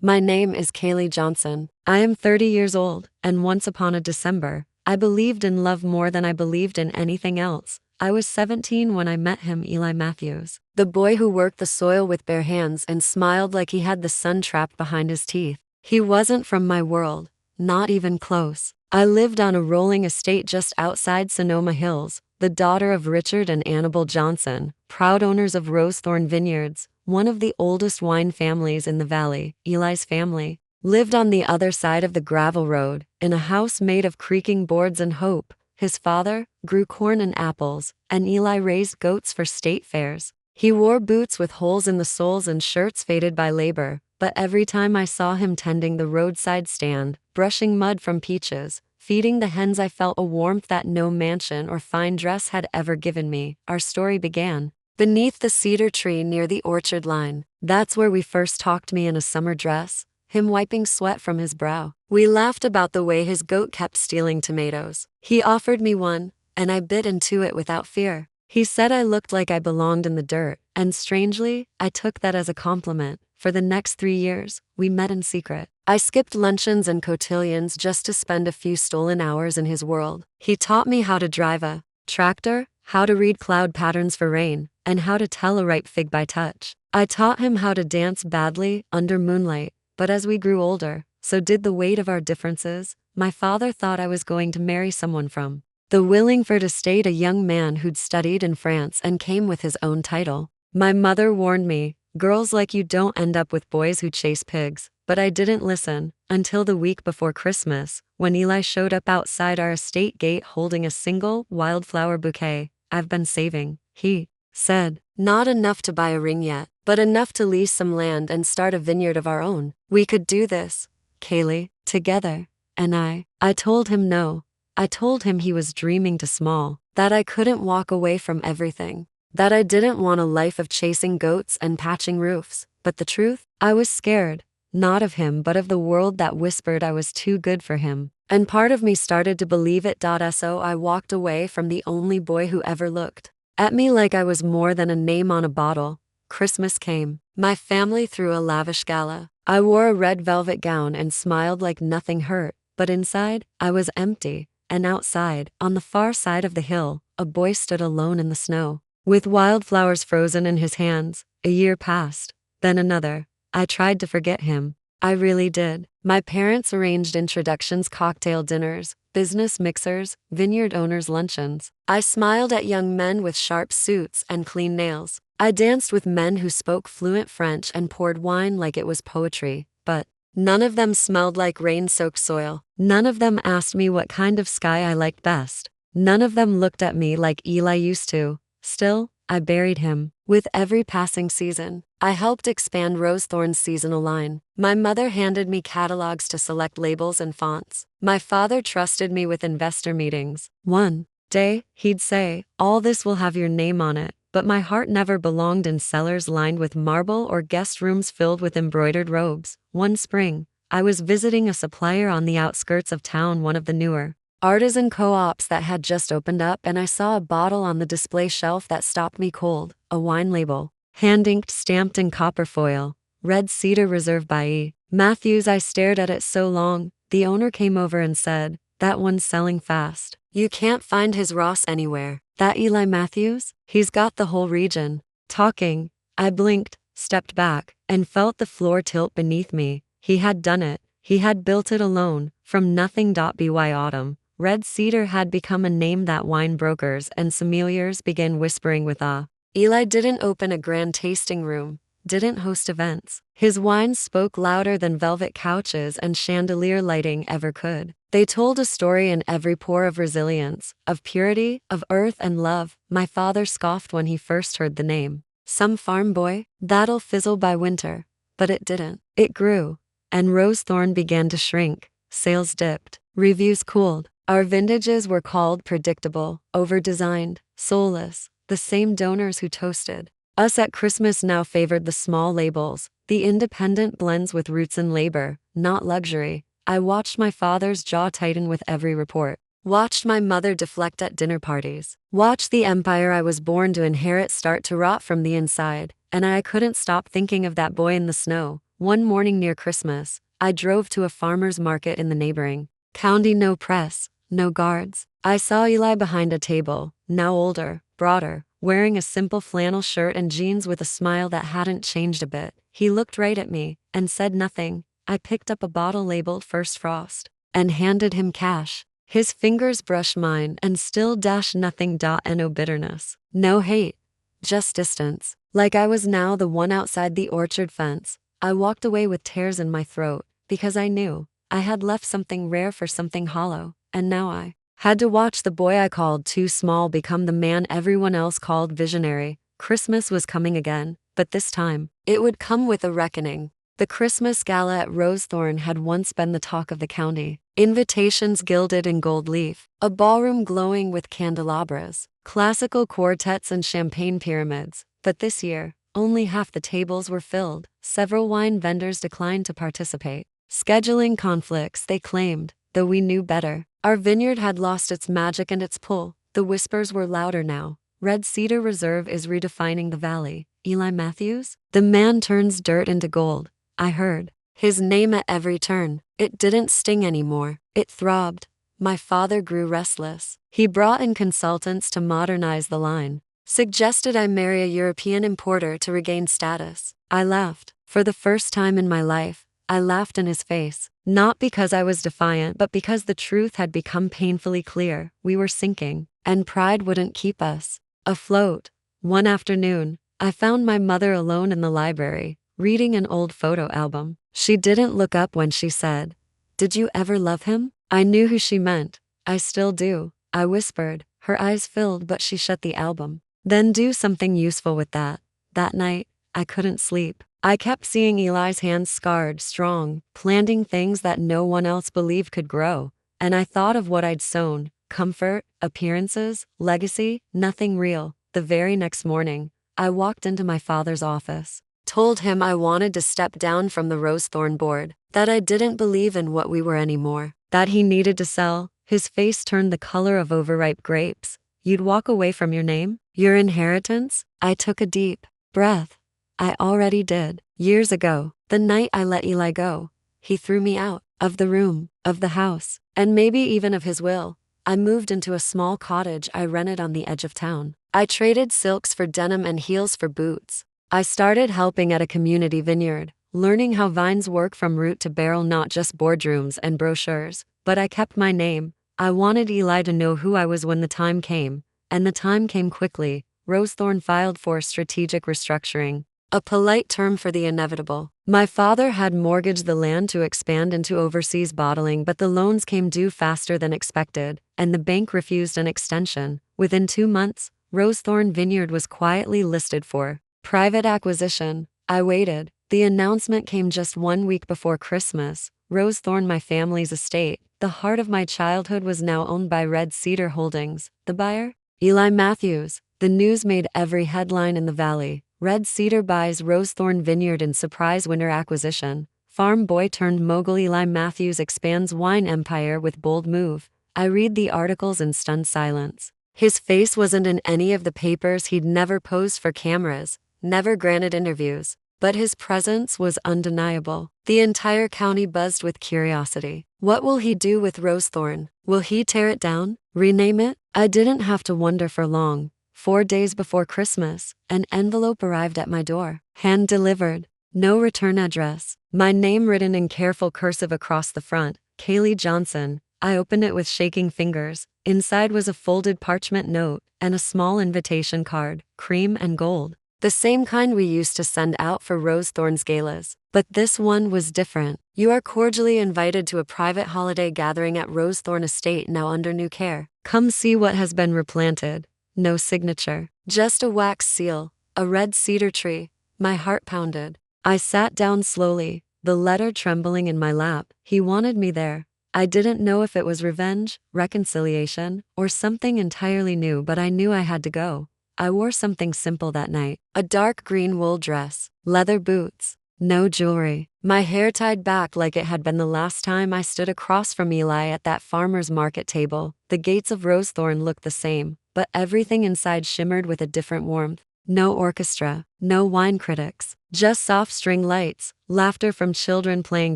My name is Kaylee Johnson. I am 30 years old, and once upon a December, I believed in love more than I believed in anything else. I was 17 when I met him, Eli Matthews. The boy who worked the soil with bare hands and smiled like he had the sun trapped behind his teeth. He wasn't from my world, not even close. I lived on a rolling estate just outside Sonoma Hills, the daughter of Richard and Annabelle Johnson, proud owners of Rosethorn Vineyards, one of the oldest wine families in the valley. Eli's family lived on the other side of the gravel road, in a house made of creaking boards and hope. His father grew corn and apples, and Eli raised goats for state fairs. He wore boots with holes in the soles and shirts faded by labor, but every time I saw him tending the roadside stand, brushing mud from peaches, feeding the hens, I felt a warmth that no mansion or fine dress had ever given me. Our story began beneath the cedar tree near the orchard line. That's where we first talked, me in a summer dress, him wiping sweat from his brow. We laughed about the way his goat kept stealing tomatoes. He offered me one, and I bit into it without fear. He said I looked like I belonged in the dirt, and strangely, I took that as a compliment. For the next 3 years, we met in secret. I skipped luncheons and cotillions just to spend a few stolen hours in his world. He taught me how to drive a tractor, how to read cloud patterns for rain, and how to tell a ripe fig by touch. I taught him how to dance badly under moonlight, but as we grew older, so did the weight of our differences. My father thought I was going to marry someone from the Willingford estate, a young man who'd studied in France and came with his own title. My mother warned me, girls like you don't end up with boys who chase pigs, but I didn't listen, until the week before Christmas, when Eli showed up outside our estate gate holding a single wildflower bouquet. I've been saving, he said. Not enough to buy a ring yet, but enough to lease some land and start a vineyard of our own. We could do this, Kaylee, together. And I told him no. I told him he was dreaming too small, that I couldn't walk away from everything, that I didn't want a life of chasing goats and patching roofs. But the truth? I was scared, not of him but of the world that whispered I was too good for him. And part of me started to believe it. So I walked away from the only boy who ever looked at me like I was more than a name on a bottle. Christmas came. My family threw a lavish gala. I wore a red velvet gown and smiled like nothing hurt, but inside, I was empty. And outside, on the far side of the hill, a boy stood alone in the snow, with wildflowers frozen in his hands. A year passed, then another. I tried to forget him. I really did. My parents arranged introductions, cocktail dinners, business mixers, vineyard owners' luncheons. I smiled at young men with sharp suits and clean nails. I danced with men who spoke fluent French and poured wine like it was poetry, but none of them smelled like rain-soaked soil. None of them asked me what kind of sky I liked best. None of them looked at me like Eli used to. Still, I buried him. With every passing season, I helped expand Rosethorn's seasonal line. My mother handed me catalogs to select labels and fonts. My father trusted me with investor meetings. One day, he'd say, "All this will have your name on it." But my heart never belonged in cellars lined with marble or guest rooms filled with embroidered robes. One spring, I was visiting a supplier on the outskirts of town, one of the newer artisan co-ops that had just opened up, and I saw a bottle on the display shelf that stopped me cold. A wine label, hand-inked, stamped in copper foil, Red Cedar Reserve by E. Matthews. I stared at it so long, the owner came over and said, "That one's selling fast. You can't find his Ross anywhere." That Eli Matthews? He's got the whole region talking. I blinked, stepped back, and felt the floor tilt beneath me. He had done it. He had built it alone, from nothing. By autumn, Red Cedar had become a name that wine brokers and sommeliers began whispering with awe. Eli didn't open a grand tasting room, didn't host events. His wines spoke louder than velvet couches and chandelier lighting ever could. They told a story in every pore of resilience, of purity, of earth and love. My father scoffed when he first heard the name. Some farm boy? That'll fizzle by winter. But it didn't. It grew. And Rosethorn began to shrink. Sales dipped. Reviews cooled. Our vintages were called predictable, over-designed, soulless. The same donors who toasted us at Christmas now favored the small labels, the independent blends with roots and labor, not luxury. I watched my father's jaw tighten with every report, watched my mother deflect at dinner parties, watched the empire I was born to inherit start to rot from the inside, and I couldn't stop thinking of that boy in the snow, One morning near Christmas, I drove to a farmer's market in the neighboring county. No press, no guards. I saw Eli behind a table, now older, broader, wearing a simple flannel shirt and jeans with a smile that hadn't changed a bit. He looked right at me and said nothing. I picked up a bottle labeled First Frost and handed him cash. His fingers brushed mine and still dashed nothing. No bitterness, no hate, just distance. Like I was now the one outside the orchard fence. I walked away with tears in my throat because I knew I had left something rare for something hollow, and now I had to watch the boy I called too small become the man everyone else called visionary. Christmas was coming again, but this time, it would come with a reckoning. The Christmas gala at Rosethorn had once been the talk of the county. Invitations gilded in gold leaf, a ballroom glowing with candelabras, classical quartets and champagne pyramids. But this year, only half the tables were filled. Several wine vendors declined to participate. Scheduling conflicts, they claimed, though we knew better. Our vineyard had lost its magic and its pull. The whispers were louder now. Red Cedar Reserve is redefining the valley. Eli Matthews? The man turns dirt into gold. I heard his name at every turn. It didn't sting anymore. It throbbed. My father grew restless. He brought in consultants to modernize the line. Suggested I marry a European importer to regain status. I laughed. For the first time in my life, I laughed in his face. Not because I was defiant, but because the truth had become painfully clear. We were sinking, and pride wouldn't keep us afloat. One afternoon, I found my mother alone in the library, reading an old photo album. She didn't look up when she said, "Did you ever love him?" I knew who she meant. I still do, I whispered. Her eyes filled, but she shut the album. Then do something useful with that. That night, I couldn't sleep. I kept seeing Eli's hands scarred, strong, planting things that no one else believed could grow. And I thought of what I'd sown: comfort, appearances, legacy, nothing real. The very next morning, I walked into my father's office, told him I wanted to step down from the Rosethorn board, that I didn't believe in what we were anymore, that he needed to sell. His face turned the color of overripe grapes. You'd walk away from your name? Your inheritance? I took a deep breath. I already did. Years ago, the night I let Eli go, he threw me out of the room, of the house, and maybe even of his will. I moved into a small cottage I rented on the edge of town. I traded silks for denim and heels for boots. I started helping at a community vineyard, learning how vines work from root to barrel, not just boardrooms and brochures. But I kept my name. I wanted Eli to know who I was when the time came, and the time came quickly. Rosethorn filed for strategic restructuring, a polite term for the inevitable. My father had mortgaged the land to expand into overseas bottling, but the loans came due faster than expected, and the bank refused an extension. Within 2 months, Rosethorn Vineyard was quietly listed for private acquisition. I waited. The announcement came just 1 week before Christmas. Rosethorn, my family's estate, the heart of my childhood, was now owned by Red Cedar Holdings. The buyer? Eli Matthews. The news made every headline in the valley. Red Cedar buys Rosethorn Vineyard in surprise winter acquisition. Farm boy turned mogul Eli Matthews expands wine empire with bold move. I read the articles in stunned silence. His face wasn't in any of the papers. He'd never posed for cameras, never granted interviews, but his presence was undeniable. The entire county buzzed with curiosity. What will he do with Rosethorn? Will he tear it down? Rename it? I didn't have to wonder for long. 4 days before Christmas, an envelope arrived at my door. Hand-delivered. No return address. My name written in careful cursive across the front. Kaylee Johnson. I opened it with shaking fingers. Inside was a folded parchment note and a small invitation card, cream and gold. The same kind we used to send out for Rosethorn's galas. But this one was different. You are cordially invited to a private holiday gathering at Rosethorn Estate, now under new care. Come see what has been replanted. No signature. Just a wax seal. A red cedar tree. My heart pounded. I sat down slowly, the letter trembling in my lap. He wanted me there. I didn't know if it was revenge, reconciliation, or something entirely new, but I knew I had to go. I wore something simple that night. A dark green wool dress, leather boots, no jewelry. My hair tied back like it had been the last time I stood across from Eli at that farmer's market table. The gates of Rosethorn looked the same, but everything inside shimmered with a different warmth. No orchestra, no wine critics, Just soft string lights, laughter from children playing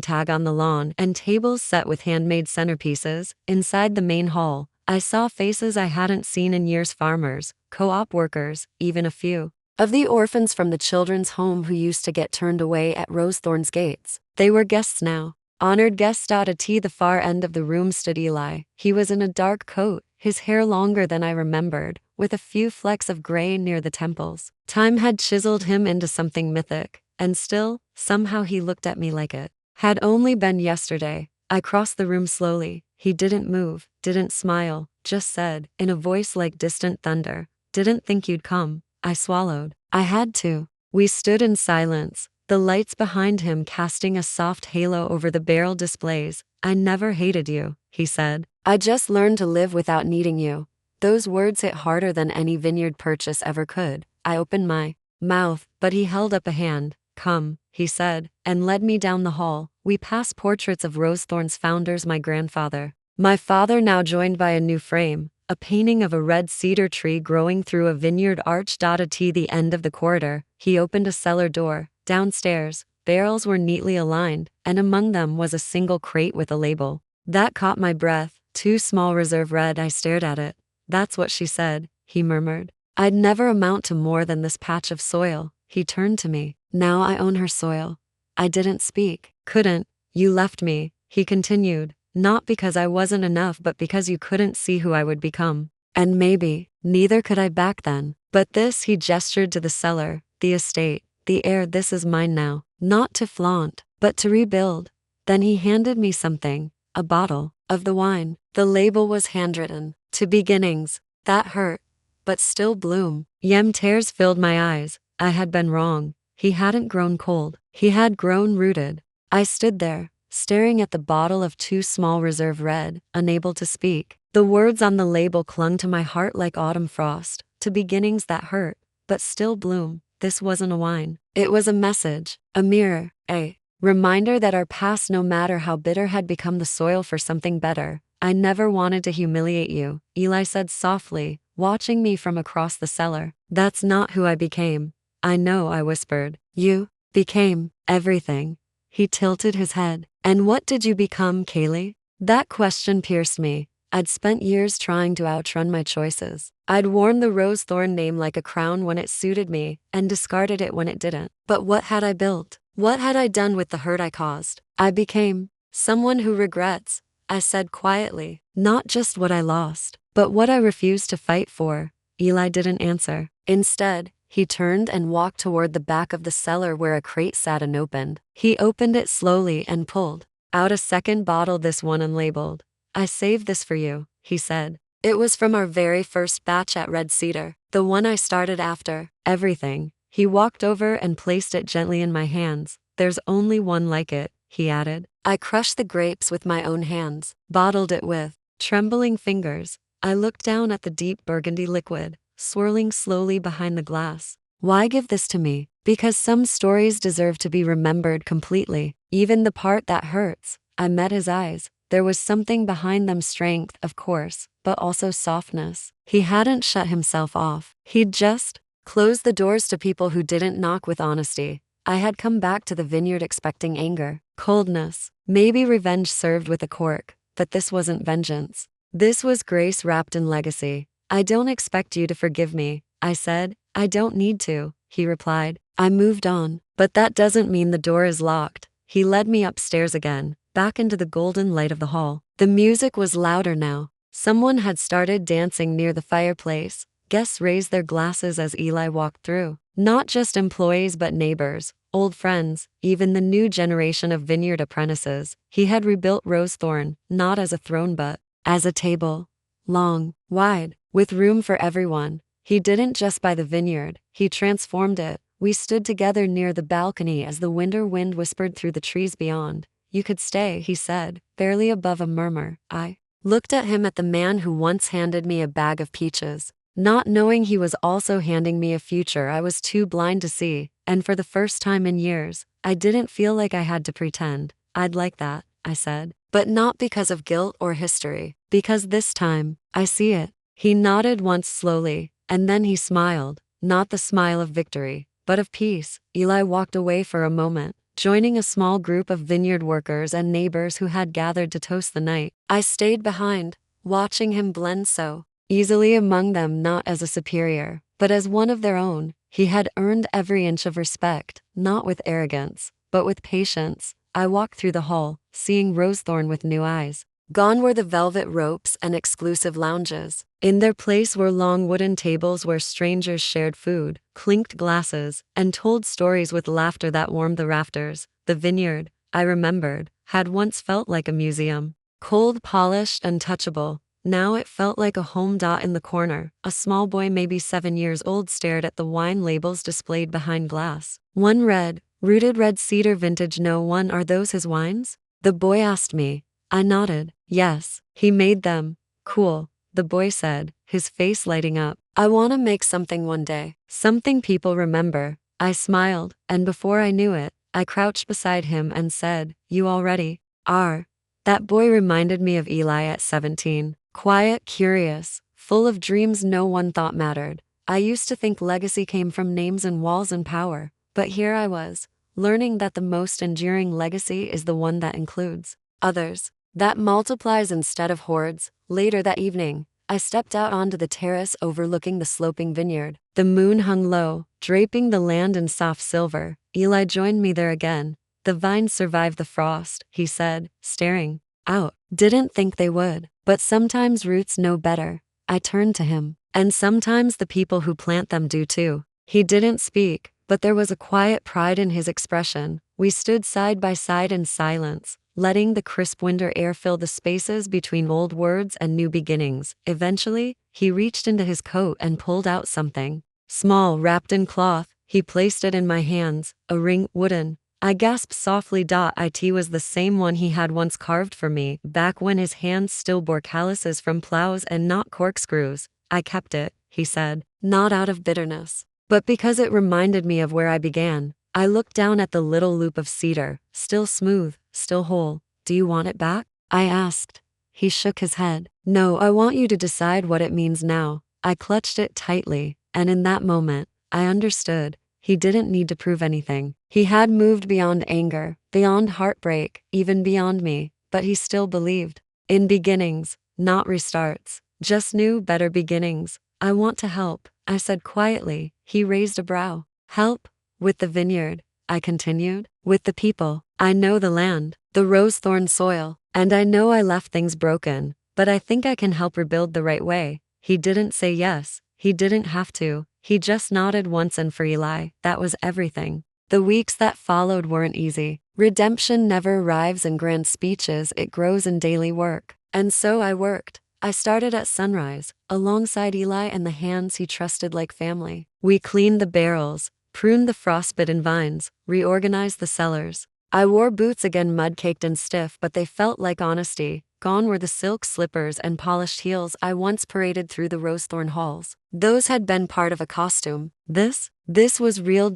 tag on the lawn, and tables set with handmade centerpieces. Inside the main hall, I saw faces I hadn't seen in years: farmers, co-op workers, even a few of the orphans from the children's home who used to get turned away at Rosethorn's gates. They were guests now. Honored guests. At the far end of the room stood Eli. He was in a dark coat, his hair longer than I remembered, with a few flecks of gray near the temples. Time had chiseled him into something mythic, and still, somehow he looked at me like it had only been yesterday. I crossed the room slowly. He didn't move, didn't smile, just said, in a voice like distant thunder, "Didn't think you'd come." I swallowed. I had to. We stood in silence, the lights behind him casting a soft halo over the barrel displays. "I never hated you," he said. "I just learned to live without needing you." Those words hit harder than any Vineyard purchase ever could. I opened my mouth, but he held up a hand. "Come," he said, and led me down the hall. We passed portraits of Rosethorn's founders, my grandfather, my father, now joined by a new frame, a painting of a red cedar tree growing through a vineyard arch. At the end of the corridor, he opened a cellar door. Downstairs, barrels were neatly aligned, and among them was a single crate with a label that caught my breath. "Too small, reserve red." I stared at it. "That's what she said," he murmured. "I'd never amount to more than this patch of soil." He turned to me. "Now I own her soil." I didn't speak. "Couldn't. You left me," he continued, "not because I wasn't enough, but because you couldn't see who I would become. And maybe, neither could I back then. But this," he gestured to the cellar, "the estate, the heir, this is mine now. Not to flaunt, but to rebuild." Then he handed me something, a bottle of the wine. The label was handwritten, "To beginnings." That hurt, but still bloom. Tears filled my eyes. I had been wrong. He hadn't grown cold. He had grown rooted. I stood there, staring at the bottle of Too Small, reserve red, unable to speak. The words on the label clung to my heart like autumn frost. To beginnings that hurt, but still bloom. This wasn't a wine. It was a message, a mirror, a reminder that our past, no matter how bitter, had become the soil for something better. "I never wanted to humiliate you," Eli said softly, watching me from across the cellar. "That's not who I became." "I know," I whispered. "You became everything." He tilted his head. "And what did you become, Kaylee?" That question pierced me. I'd spent years trying to outrun my choices. I'd worn the Rosethorn name like a crown when it suited me, and discarded it when it didn't. But what had I built? What had I done with the hurt I caused? "I became someone who regrets," I said quietly. "Not just what I lost, but what I refused to fight for." Eli didn't answer. Instead, he turned and walked toward the back of the cellar where a crate sat unopened. He opened it slowly and pulled out a second bottle, this one unlabeled. "I saved this for you," he said. "It was from our very first batch at Red Cedar, the one I started after everything." He walked over and placed it gently in my hands. "There's only one like it," he added. I crushed the grapes with my own hands, bottled it with trembling fingers. I looked down at the deep burgundy liquid, swirling slowly behind the glass. "Why give this to me?" "Because some stories deserve to be remembered completely, even the part that hurts." I met his eyes. There was something behind them: strength, of course, but also softness. He hadn't shut himself off. He'd just closed the doors to people who didn't knock with honesty. I had come back to the Vineyard expecting anger, coldness, maybe revenge served with a cork, but this wasn't vengeance. This was grace wrapped in legacy. "I don't expect you to forgive me," I said. "I don't need to," he replied. I moved on. "But that doesn't mean the door is locked." He led me upstairs again, back into the golden light of the hall. The music was louder now. Someone had started dancing near the fireplace. Guests raised their glasses as Eli walked through. Not just employees but neighbors, old friends, even the new generation of Vineyard apprentices. He had rebuilt Rosethorn, not as a throne but as a table. Long, wide, with room for everyone. He didn't just buy the vineyard, he transformed it. We stood together near the balcony as the winter wind whispered through the trees beyond. "You could stay," he said, barely above a murmur. I looked at him, at the man who once handed me a bag of peaches, not knowing he was also handing me a future I was too blind to see. And for the first time in years, I didn't feel like I had to pretend. "I'd like that," I said. "But not because of guilt or history. Because this time, I see it." He nodded once slowly, and then he smiled. Not the smile of victory, but of peace. Eli walked away for a moment, joining a small group of vineyard workers and neighbors who had gathered to toast the night. I stayed behind, watching him blend so easily among them, not as a superior, but as one of their own. He had earned every inch of respect, not with arrogance, but with patience. I walked through the hall, seeing Rosethorn with new eyes. Gone were the velvet ropes and exclusive lounges. In their place were long wooden tables where strangers shared food, clinked glasses, and told stories with laughter that warmed the rafters. The vineyard, I remembered, had once felt like a museum. Cold, polished, untouchable. Now it felt like a home. In the corner, a small boy, maybe 7 years old, stared at the wine labels displayed behind glass. One red, rooted red cedar vintage. No one. Are those his wines? The boy asked me. I nodded. Yes, he made them. Cool, the boy said, his face lighting up. I want to make something one day. Something people remember. I smiled, and before I knew it, I crouched beside him and said, You already are. That boy reminded me of Eli at 17. Quiet, curious, full of dreams no one thought mattered. I used to think legacy came from names and walls and power. But here I was, learning that the most enduring legacy is the one that includes others, that multiplies instead of hoards. Later that evening, I stepped out onto the terrace overlooking the sloping vineyard. The moon hung low, draping the land in soft silver. Eli joined me there again. The vines survived the frost, he said, staring out. Didn't think they would, but sometimes roots know better. I turned to him. And sometimes the people who plant them do too. He didn't speak, but there was a quiet pride in his expression. We stood side by side in silence, letting the crisp winter air fill the spaces between old words and new beginnings. Eventually, he reached into his coat and pulled out something small, wrapped in cloth. He placed it in my hands, a ring, wooden. I gasped softly. It was the same one he had once carved for me, back when his hands still bore calluses from plows and not corkscrews. I kept it, he said, not out of bitterness, but because it reminded me of where I began. I looked down at the little loop of cedar, still smooth, still whole. Do you want it back? I asked. He shook his head. No, I want you to decide what it means now. I clutched it tightly, and in that moment, I understood. He didn't need to prove anything. He had moved beyond anger, beyond heartbreak, even beyond me, but he still believed in beginnings, not restarts, just new, better beginnings. I want to help, I said quietly. He raised a brow. Help? With the vineyard, I continued. With the people. I know the land, the rose-thorn soil, and I know I left things broken, but I think I can help rebuild the right way. He didn't say yes. He didn't have to. He just nodded once, and for Eli, that was everything. The weeks that followed weren't easy. Redemption never arrives in grand speeches, it grows in daily work. And so I worked. I started at sunrise, alongside Eli and the hands he trusted like family. We cleaned the barrels, pruned the frostbitten vines, reorganized the cellars. I wore boots again, mud-caked and stiff, but they felt like honesty. Gone were the silk slippers and polished heels I once paraded through the rosethorn halls. Those had been part of a costume. This was real.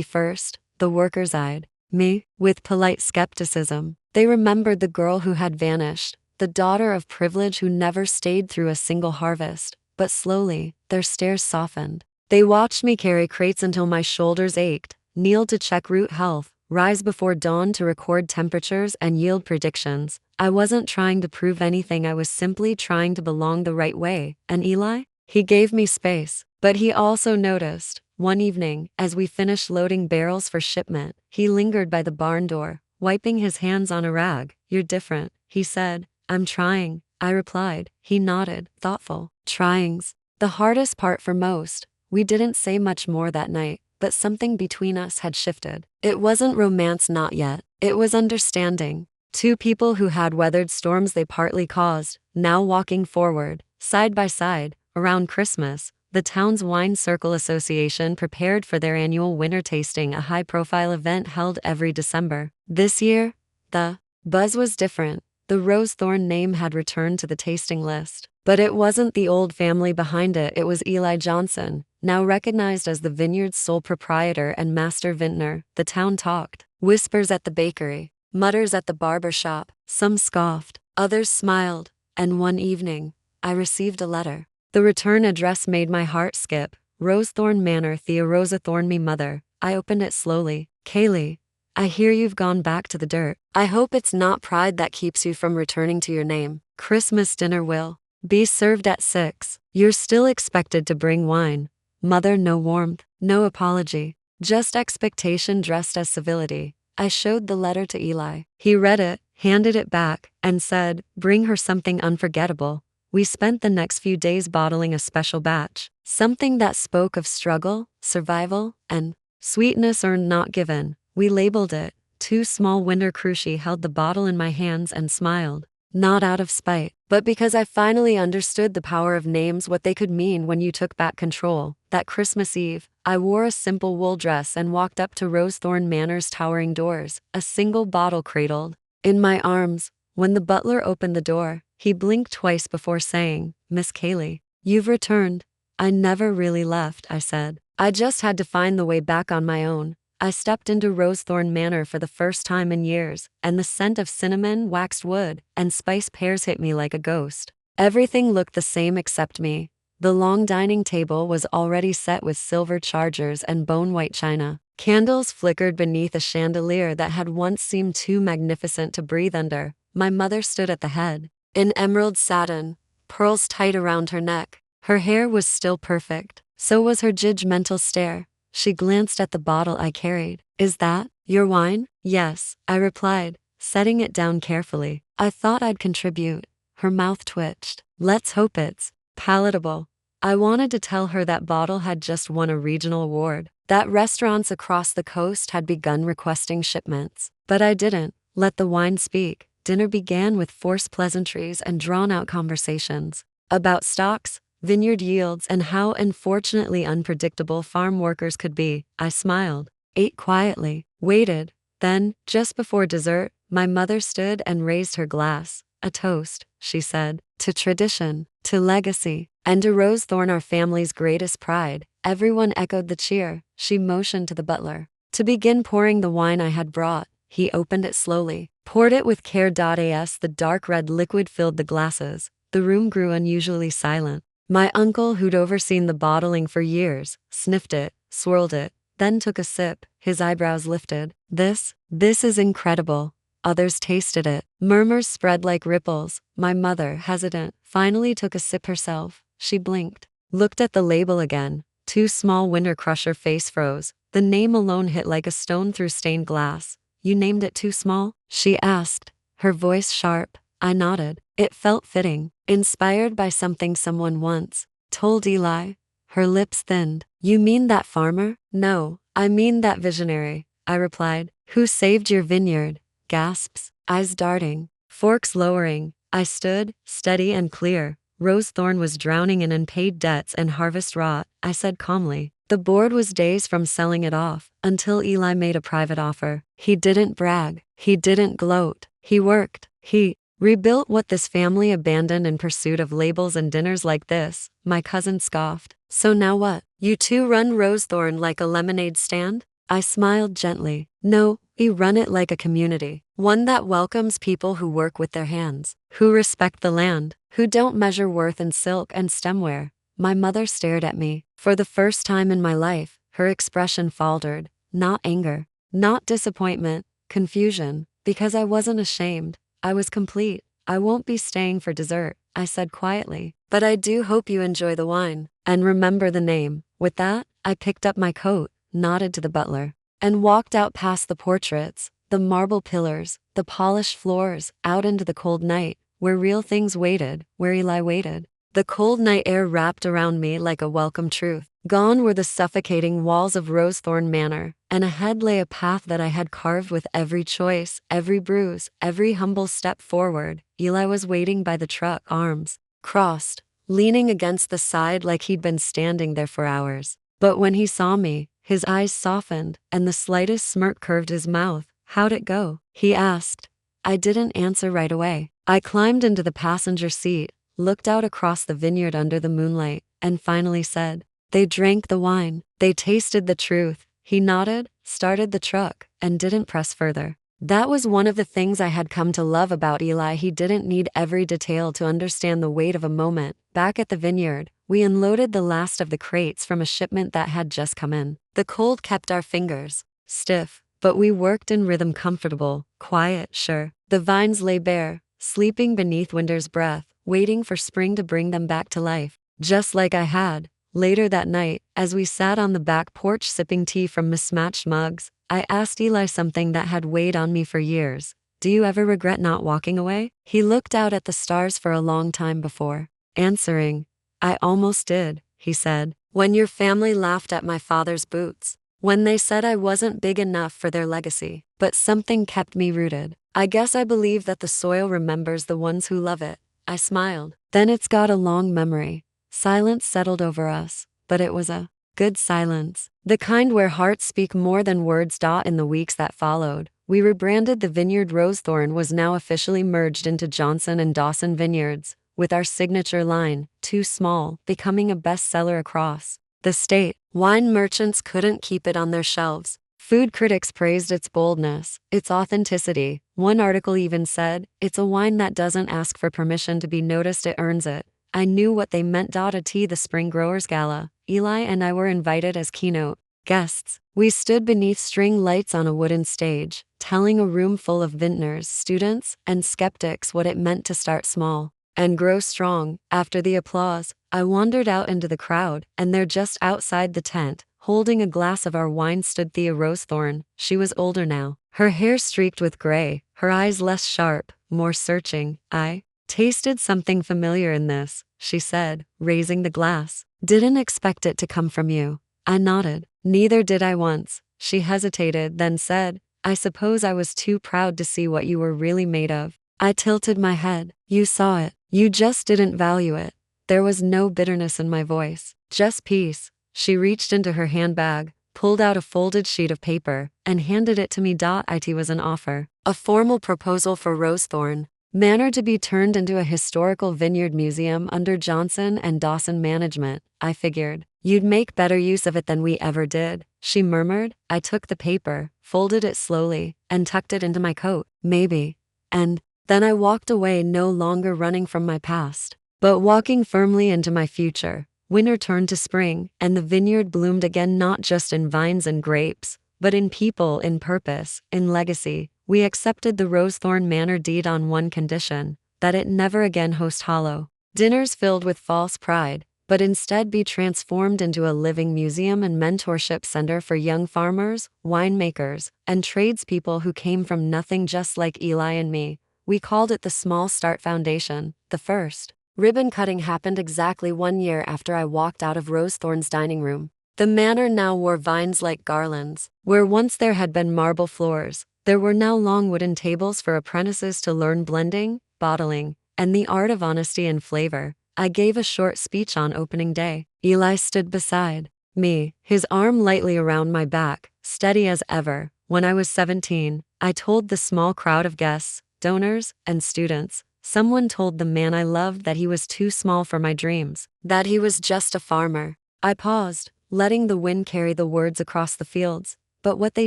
First, the workers eyed me with polite skepticism. They remembered the girl who had vanished, the daughter of privilege who never stayed through a single harvest. But slowly, their stares softened. They watched me carry crates until my shoulders ached, kneel to check root health, rise before dawn to record temperatures and yield predictions. I wasn't trying to prove anything, I was simply trying to belong the right way. And Eli? He gave me space, but he also noticed. One evening, as we finished loading barrels for shipment, he lingered by the barn door, wiping his hands on a rag. You're different, he said. I'm trying, I replied. He nodded, thoughtful. Trying's the hardest part for most. We didn't say much more that night, but something between us had shifted. It wasn't romance, not yet. It was understanding. Two people who had weathered storms they partly caused, now walking forward, side by side. Around Christmas, the town's Wine Circle Association prepared for their annual winter tasting, a high-profile event held every December. This year, the buzz was different. The Rosethorn name had returned to the tasting list. But it wasn't the old family behind it, it was Eli Johnson, now recognized as the vineyard's sole proprietor and master vintner. The town talked. Whispers at the bakery, mutters at the barber shop. Some scoffed, others smiled, and one evening, I received a letter. The return address made my heart skip. Rosethorn Manor, Thea Rosa Thornby, mother. I opened it slowly. Kaylee, I hear you've gone back to the dirt. I hope it's not pride that keeps you from returning to your name. Christmas dinner will be served at 6. You're still expected to bring wine. Mother, no warmth, no apology, just expectation dressed as civility. I showed the letter to Eli. He read it, handed it back, and said, bring her something unforgettable. We spent the next few days bottling a special batch, something that spoke of struggle, survival, and sweetness earned not given. We labeled it. 2 small winter cruci held the bottle in my hands and smiled. Not out of spite, but because I finally understood the power of names, what they could mean when you took back control. That Christmas Eve, I wore a simple wool dress and walked up to Rosethorn Manor's towering doors, a single bottle cradled in my arms. When the butler opened the door, he blinked twice before saying, Miss Kaylee, you've returned. I never really left, I said. I just had to find the way back on my own. I stepped into Rosethorn Manor for the first time in years, and the scent of cinnamon, waxed wood, and spice pears hit me like a ghost. Everything looked the same except me. The long dining table was already set with silver chargers and bone-white china. Candles flickered beneath a chandelier that had once seemed too magnificent to breathe under. My mother stood at the head, in emerald satin, pearls tight around her neck. Her hair was still perfect. So was her judgmental stare. She glanced at the bottle I carried. Is that your wine? Yes, I replied, setting it down carefully. I thought I'd contribute. Her mouth twitched. Let's hope it's palatable. I wanted to tell her that bottle had just won a regional award, that restaurants across the coast had begun requesting shipments. But I didn't. Let the wine speak. Dinner began with forced pleasantries and drawn-out conversations about stocks, vineyard yields, and how unfortunately unpredictable farm workers could be. I smiled, ate quietly, waited. Then, just before dessert, my mother stood and raised her glass. A toast, she said, to tradition, to legacy, and to Rosethorn, our family's greatest pride. Everyone echoed the cheer. She motioned to the butler to begin pouring the wine I had brought. He opened it slowly, poured it with care. As the dark red liquid filled the glasses, the room grew unusually silent. My uncle, who'd overseen the bottling for years, sniffed it, swirled it, then took a sip. His eyebrows lifted. This is incredible. Others tasted it. Murmurs spread like ripples. My mother, hesitant, finally took a sip herself. She blinked, looked at the label again. 2 small winter crusher. Face froze. The name alone hit like a stone through stained glass. You named it Too Small? She asked, her voice sharp. I nodded. It felt fitting, inspired by something someone once told Eli. Her lips thinned. You mean that farmer? No, I mean that visionary, I replied. Who saved your vineyard? Gasps, eyes darting, forks lowering. I stood, steady and clear. Rosethorn was drowning in unpaid debts and harvest rot, I said calmly. The board was days from selling it off, until Eli made a private offer. He didn't brag. He didn't gloat. He worked. He rebuilt what this family abandoned in pursuit of labels and dinners like this. My cousin scoffed. So now what? You two run Rosethorn like a lemonade stand? I smiled gently. No, we run it like a community. One that welcomes people who work with their hands, who respect the land, who don't measure worth in silk and stemware. My mother stared at me. For the first time in my life, her expression faltered. Not anger, not disappointment, confusion. Because I wasn't ashamed. I was complete. I won't be staying for dessert, I said quietly. But I do hope you enjoy the wine. And remember the name. With that, I picked up my coat, nodded to the butler, and walked out past the portraits, the marble pillars, the polished floors, out into the cold night, where real things waited, where Eli waited. The cold night air wrapped around me like a welcome truth. Gone were the suffocating walls of Rosethorn Manor, and ahead lay a path that I had carved with every choice, every bruise, every humble step forward. Eli was waiting by the truck, arms crossed, leaning against the side like he'd been standing there for hours. But when he saw me, his eyes softened, and the slightest smirk curved his mouth. How'd it go? He asked. I didn't answer right away. I climbed into the passenger seat, looked out across the vineyard under the moonlight, and finally said, they drank the wine. They tasted the truth. He nodded, started the truck, and didn't press further. That was one of the things I had come to love about Eli. He didn't need every detail to understand the weight of a moment. Back at the vineyard, we unloaded the last of the crates from a shipment that had just come in. The cold kept our fingers stiff, but we worked in rhythm, comfortable, quiet, sure. The vines lay bare, sleeping beneath winter's breath, waiting for spring to bring them back to life. Just like I had. Later that night, as we sat on the back porch sipping tea from mismatched mugs, I asked Eli something that had weighed on me for years. Do you ever regret not walking away? He looked out at the stars for a long time before answering. I almost did, he said. When your family laughed at my father's boots. When they said I wasn't big enough for their legacy. But something kept me rooted. I guess I believe that the soil remembers the ones who love it. I smiled. Then it's got a long memory. Silence settled over us, but it was a good silence. The kind where hearts speak more than words. In the weeks that followed, we rebranded the Vineyard. Rosethorn was now officially merged into Johnson and Dawson Vineyards, with our signature line, Too Small, becoming a bestseller across the state. Wine merchants couldn't keep it on their shelves. Food critics praised its boldness, its authenticity. One article even said, it's a wine that doesn't ask for permission to be noticed, it earns it. I knew what they meant. The Spring Growers Gala. Eli and I were invited as keynote guests. We stood beneath string lights on a wooden stage, telling a room full of vintners, students, and skeptics what it meant to start small and grow strong. After the applause, I wandered out into the crowd, and there just outside the tent, holding a glass of our wine, stood Thea Rosethorn. She was older now, her hair streaked with gray, her eyes less sharp, more searching. I tasted something familiar in this, she said, raising the glass. Didn't expect it to come from you. I nodded. Neither did I once. She hesitated, then said, I suppose I was too proud to see what you were really made of. I tilted my head. You saw it. You just didn't value it. There was no bitterness in my voice, just peace. She reached into her handbag, pulled out a folded sheet of paper, and handed it to me. It was an offer, a formal proposal for Rosethorn Manor to be turned into a historical vineyard museum under Johnson and Dawson management. I figured, you'd make better use of it than we ever did, she murmured. I took the paper, folded it slowly, and tucked it into my coat. Maybe. And then I walked away, no longer running from my past, but walking firmly into my future. Winter turned to spring, and the vineyard bloomed again, not just in vines and grapes, but in people, in purpose, in legacy. We accepted the Rosethorn Manor deed on one condition, that it never again host hollow dinners filled with false pride, but instead be transformed into a living museum and mentorship center for young farmers, winemakers, and tradespeople who came from nothing, just like Eli and me. We called it the Small Start Foundation. The first ribbon cutting happened exactly 1 year after I walked out of Rosethorn's dining room. The manor now wore vines like garlands. Where once there had been marble floors, there were now long wooden tables for apprentices to learn blending, bottling, and the art of honesty and flavor. I gave a short speech on opening day. Eli stood beside me, his arm lightly around my back, steady as ever. When I was 17, I told the small crowd of guests, donors, and students, someone told the man I loved that he was too small for my dreams, that he was just a farmer. I paused, letting the wind carry the words across the fields. But what they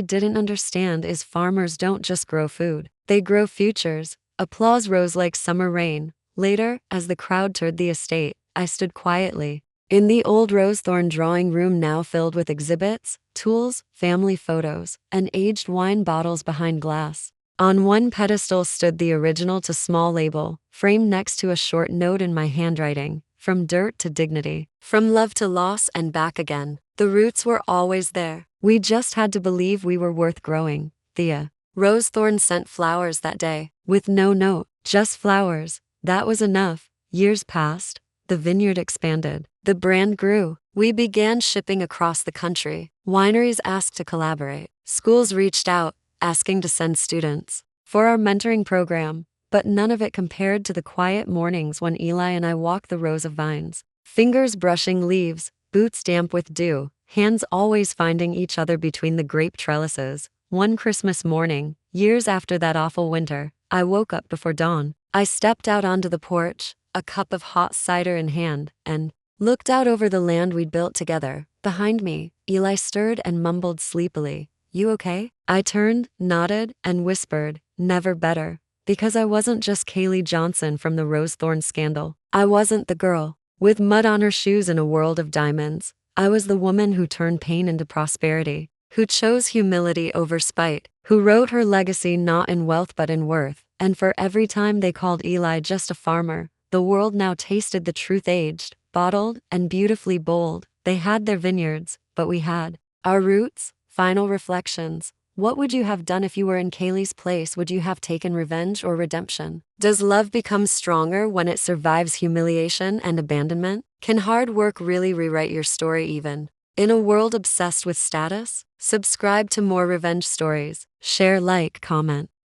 didn't understand is farmers don't just grow food, they grow futures. Applause rose like summer rain. Later, as the crowd toured the estate, I stood quietly in the old Rosethorn drawing room, now filled with exhibits, tools, family photos, and aged wine bottles behind glass. On one pedestal stood the original to small label, framed next to a short note in my handwriting, from dirt to dignity, from love to loss and back again. The roots were always there. We just had to believe we were worth growing. Thea Rosethorn sent flowers that day, with no note, just flowers. That was enough. Years passed. The vineyard expanded. The brand grew. We began shipping across the country. Wineries asked to collaborate. Schools reached out, asking to send students for our mentoring program. But none of it compared to the quiet mornings when Eli and I walked the rows of vines, fingers brushing leaves, boots damp with dew, hands always finding each other between the grape trellises. One Christmas morning, years after that awful winter, I woke up before dawn. I stepped out onto the porch, a cup of hot cider in hand, and looked out over the land we'd built together. Behind me, Eli stirred and mumbled sleepily, "You okay?" I turned, nodded, and whispered, "Never better." Because I wasn't just Kaylee Johnson from the Rosethorn scandal. I wasn't the girl With mud on her shoes in a world of diamonds, I was the woman who turned pain into prosperity, who chose humility over spite, who wrote her legacy not in wealth but in worth, and for every time they called Eli just a farmer, the world now tasted the truth aged, bottled, and beautifully bold. They had their vineyards, but we had our roots. Final reflections. What would you have done if you were in Kaylee's place? Would you have taken revenge or redemption? Does love become stronger when it survives humiliation and abandonment? Can hard work really rewrite your story even in a world obsessed with status? Subscribe to more revenge stories. Share, like, comment.